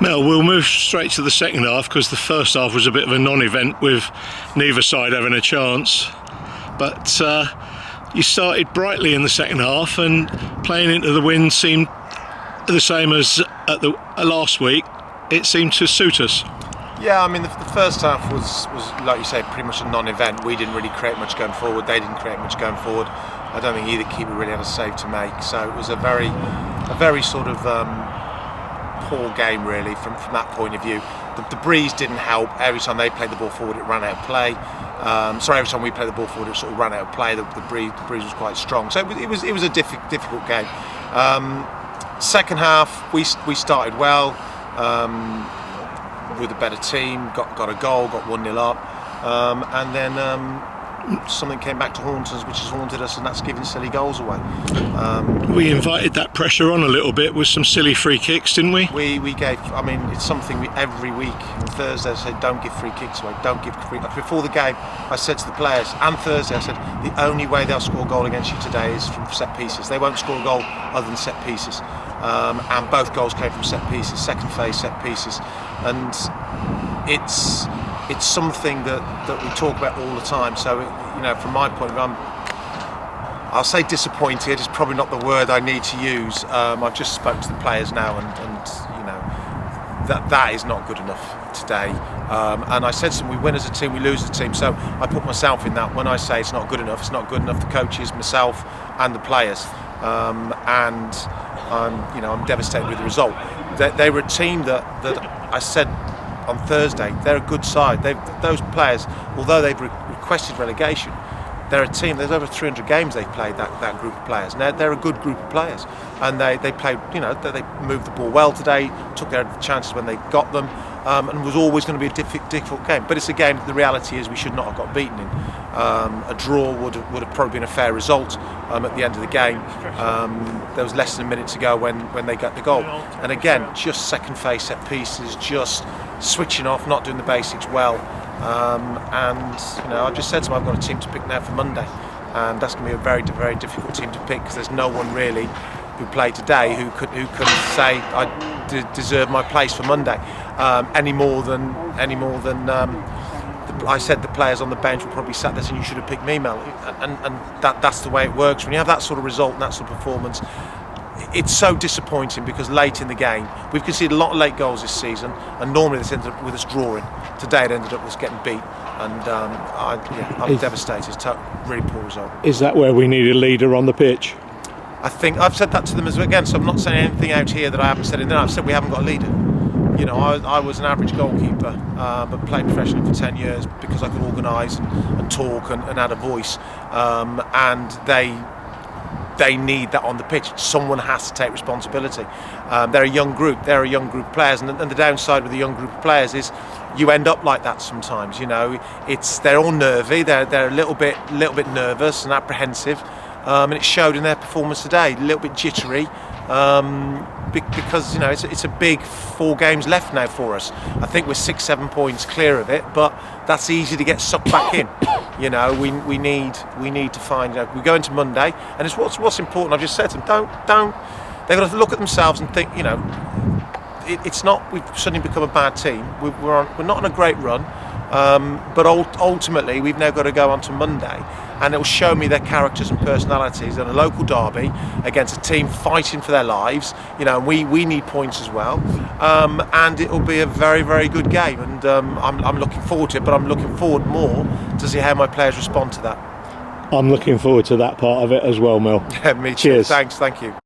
Mel, we'll move straight to the second half because the first half was a bit of a non-event with neither side having a chance. But you started brightly in the second half, and playing into the wind seemed the same as at the last week. It seemed to suit us. Yeah, I mean the first half was like you say, pretty much a non-event. We didn't really create much going forward. They didn't create much going forward. I don't think either keeper really had a save to make. So it was a very sort of poor game really from that point of view. The breeze didn't help. Every time they played the ball forward, it ran out of play. Every time we played the ball forward, it sort of ran out of play. The breeze was quite strong. So it was a difficult game. Second half, we started well with a better team. Got a goal, got 1-0 up, and then something came back to haunt us, which has haunted us, and that's giving silly goals away. We invited that pressure on a little bit with some silly free kicks, didn't we? We gave. I mean, it's something every week. On Thursday, I said, don't give free kicks away. Don't give free. Before the game, I said to the players, and Thursday, I said, the only way they'll score a goal against you today is from set pieces. They won't score a goal other than set pieces. And both goals came from set pieces, second phase set pieces, and it's something that we talk about all the time. So, from my point of view, I'll say disappointed is probably not the word I need to use. I've just spoke to the players now, and that is not good enough today. And I said to them, we win as a team, we lose as a team. So I put myself in that. When I say it's not good enough, it's not good enough. The coaches, myself, and the players. And I'm devastated with the result. They were a team that I said on Thursday, they're a good side. Those players, although they've requested relegation, they're a team. There's over 300 games they've played, that group of players, and they're a good group of players. And they played, they moved the ball well today, took their chances when they got them, and was always going to be a difficult game. But it's a game that the reality is we should not have got beaten in. A draw would have probably been a fair result at the end of the game. There was less than a minute to go when they got the goal. And again, just second phase set pieces, just switching off, not doing the basics well. I've just said to them, I've got a team to pick now for Monday, and that's going to be a very, very difficult team to pick because there's no one really who played today who could say I deserve my place for Monday any more than I said the players on the bench were probably sat there saying you should have picked me, Mel, and that's the way it works when you have that sort of result and that sort of performance. It's so disappointing because late in the game we've conceded a lot of late goals this season, and normally this ended up with us drawing. Today it ended up with us getting beat, and I'm devastated. It's a really poor result. Is that where we need a leader on the pitch? I think I've said that to them as well again, so I'm not saying anything out here that I haven't said in there. I've said we haven't got a leader. I was an average goalkeeper, but played professionally for 10 years because I could organise and talk and had a voice, and they need that on the pitch. Someone has to take responsibility. They're a young group. They're a young group of players, and the downside with a young group of players is you end up like that sometimes. They're all nervy. They're a little bit nervous and apprehensive, and it showed in their performance today. A little bit jittery. Because it's a big 4 games left now for us. I think we're 6-7 points clear of it, but that's easy to get sucked back in. We need to find. We go into Monday, and it's what's important. I've just said to them, don't. They've got to look at themselves and think. It's not we've suddenly become a bad team. We're not on a great run, but ultimately we've now got to go on to Monday, and it will show me their characters and personalities in a local derby against a team fighting for their lives. We need points as well, and it will be a very, very good game. And I'm looking forward to it, but I'm looking forward more to see how my players respond to that. I'm looking forward to that part of it as well, Mel. Yeah, me too. Cheers. Thanks. Thank you.